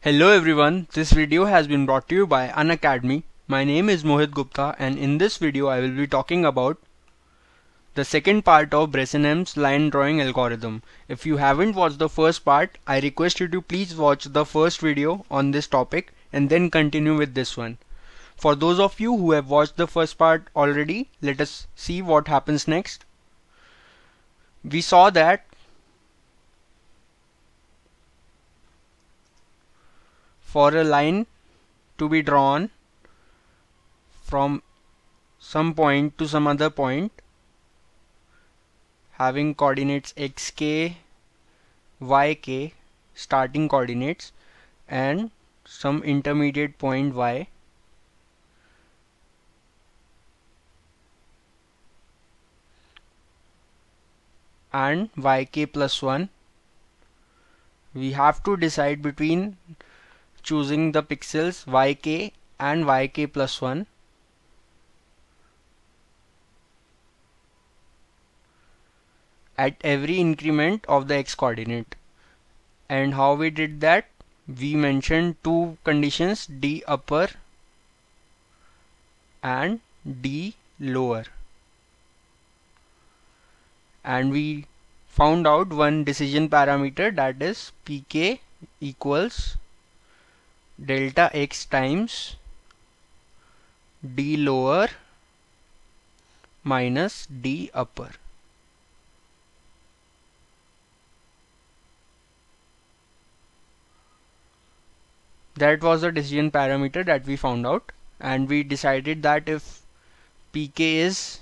Hello everyone, this video has been brought to you by Unacademy. My name is Mohit Gupta and in this video I will be talking about the second part of Bresenham's line drawing algorithm. If you haven't watched the first part, I request you to please watch the first video on this topic and then continue with this one. For those of you who have watched the first part already, let us see what happens next. We saw that for a line to be drawn from some point to some other point having coordinates xk, yk, starting coordinates, and some intermediate point y, and yk plus 1, we have to decide between choosing the pixels yk and yk plus 1. At every increment of the x coordinate. And how we did that? We mentioned two conditions, d upper and d lower, and we found out one decision parameter, that is pk equals delta x times d lower minus d upper. That was the decision parameter that we found out, and we decided that if pk is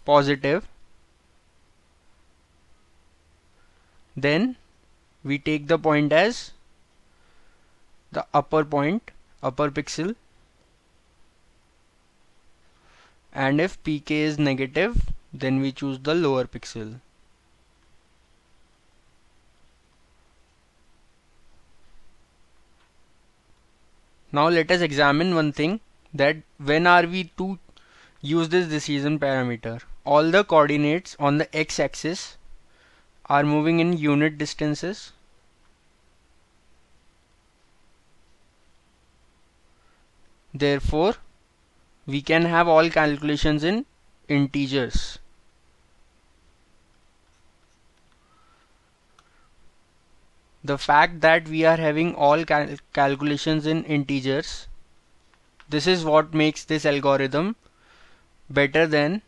positive, then we take the point as the upper point, upper pixel, and if pk is negative, then we choose the lower pixel. Now let us examine one thing, that when are we to use this decision parameter? All the coordinates on the x-axis are moving in unit distances. Therefore, we can have all calculations in integers. The fact that we are having all calculations in integers, this is what makes this algorithm better than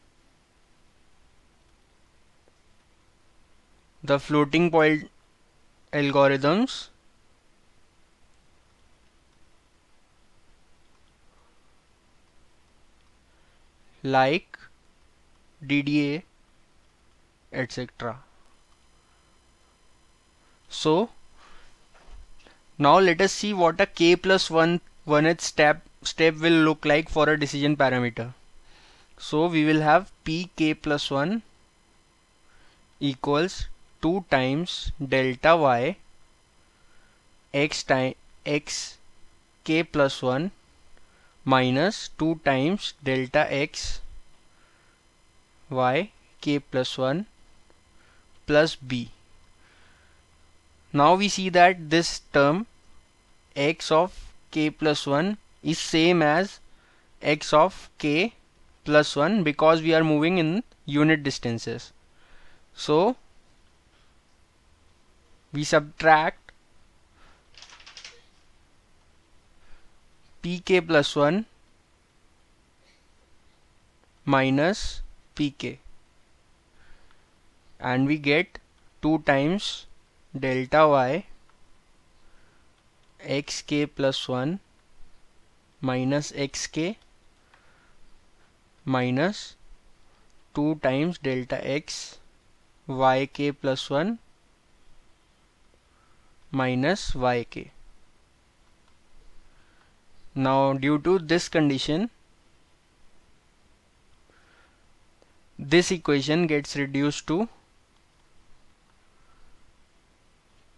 the floating point algorithms like DDA, etc. So now let us see what a k plus 1th step will look like for a decision parameter. So we will have pk plus 1 equals 2 times delta y x k plus 1 minus 2 times delta x y k plus 1 plus b. Now we see that this term x of k plus 1 is same as x of k plus 1 because we are moving in unit distances. So we subtract pk plus 1 minus pk, and we get 2 times delta y xk plus 1 minus xk minus 2 times delta x yk plus 1 minus yk. Now due to this condition, this equation gets reduced to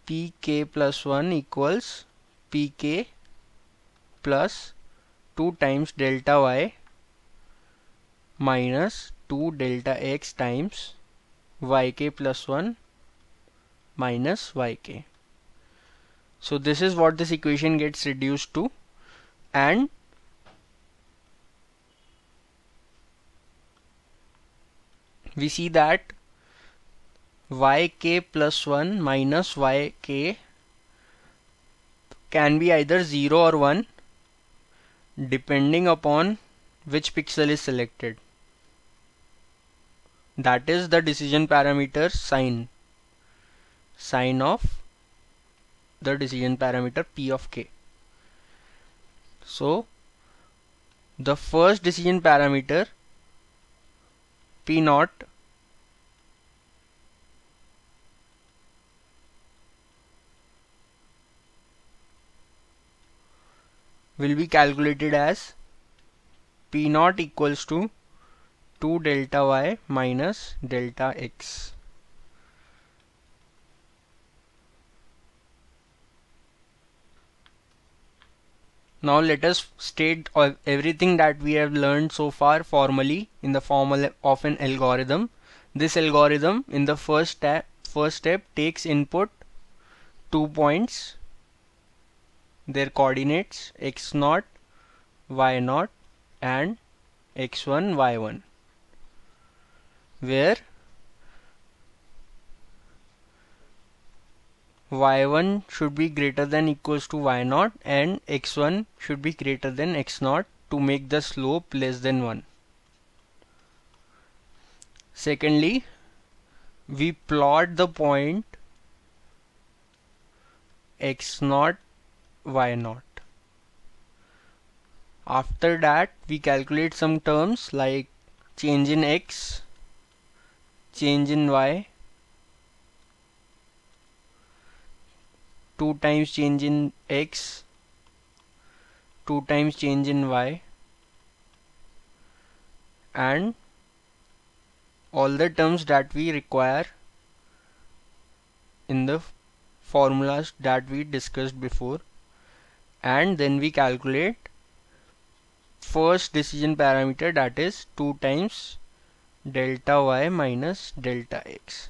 pk plus 1 equals pk plus 2 times delta y minus 2 delta x times yk plus 1 minus yk. So this is what this equation gets reduced to, and we see that yk plus 1 minus yk can be either 0 or 1 depending upon which pixel is selected. That is the decision parameter sign of the decision parameter p of k. So the first decision parameter p naught will be calculated as p naught equals to 2 delta y minus delta x. Now let us state everything that we have learned so far formally in the form of an algorithm. This algorithm in the first step takes input 2 points, their coordinates x0, y0 and x1, y1, where y1 should be greater than equals to y0 and x1 should be greater than x0 to make the slope less than 1. Secondly, we plot the point x0, y0. After that, we calculate some terms like change in x, change in y, 2 times change in x, 2 times change in y, and all the terms that we require in the formulas that we discussed before, and then we calculate first decision parameter, that is 2 times delta y minus delta x.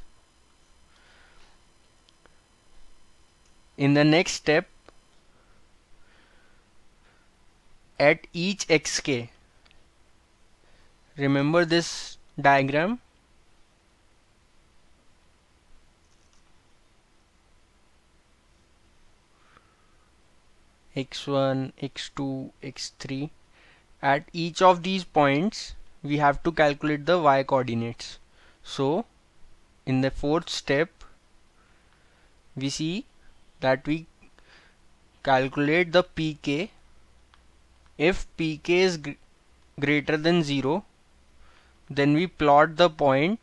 In the next step, at each xk, remember this diagram, x1, x2, x3, at each of these points we have to calculate the y coordinates. So in the fourth step, we see that we calculate the pk. If pk is greater than 0, then we plot the point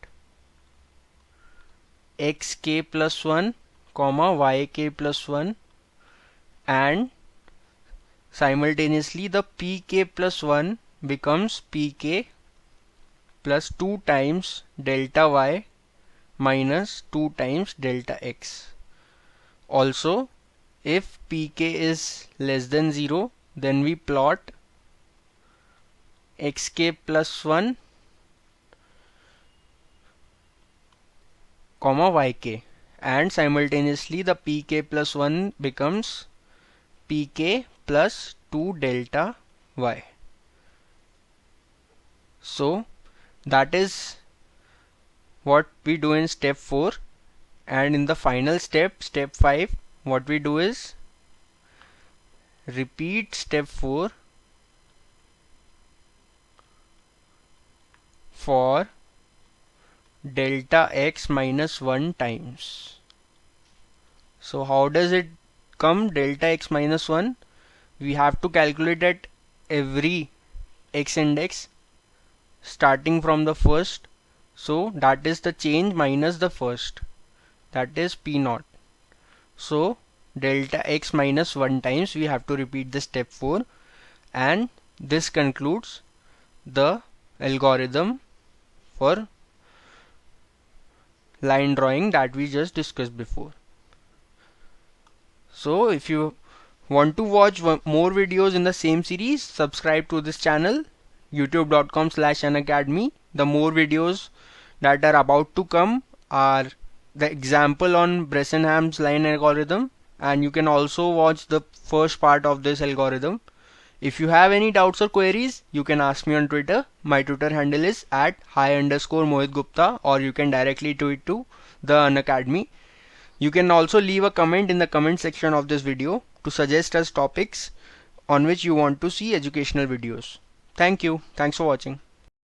xk plus 1, yk plus 1, and simultaneously the pk plus 1 becomes pk plus 2 times delta y minus 2 times delta x. Also, if pk is less than 0, then we plot xk plus 1, yk, and simultaneously the pk plus 1 becomes pk plus 2 delta y. So that is what we do in step 4, and in the final step, step 5, what we do is repeat step 4 for delta x minus 1 times. So how does it come, delta x minus 1? We have to calculate at every x index starting from the first. So that is the change minus the first, that is p naught. So delta x minus 1 times, we have to repeat the step 4, and this concludes the algorithm for line drawing that we just discussed before. So if you want to watch more videos in the same series, subscribe to this channel, youtube.com/unacademy. The more videos that are about to come are the example on Bresenham's line algorithm, and you can also watch the first part of this algorithm. If you have any doubts or queries, you can ask me on Twitter. My Twitter handle is @hi_Mohit Gupta, or you can directly tweet to the Unacademy. You can also leave a comment in the comment section of this video to suggest us topics on which you want to see educational videos. Thank you. Thanks for watching.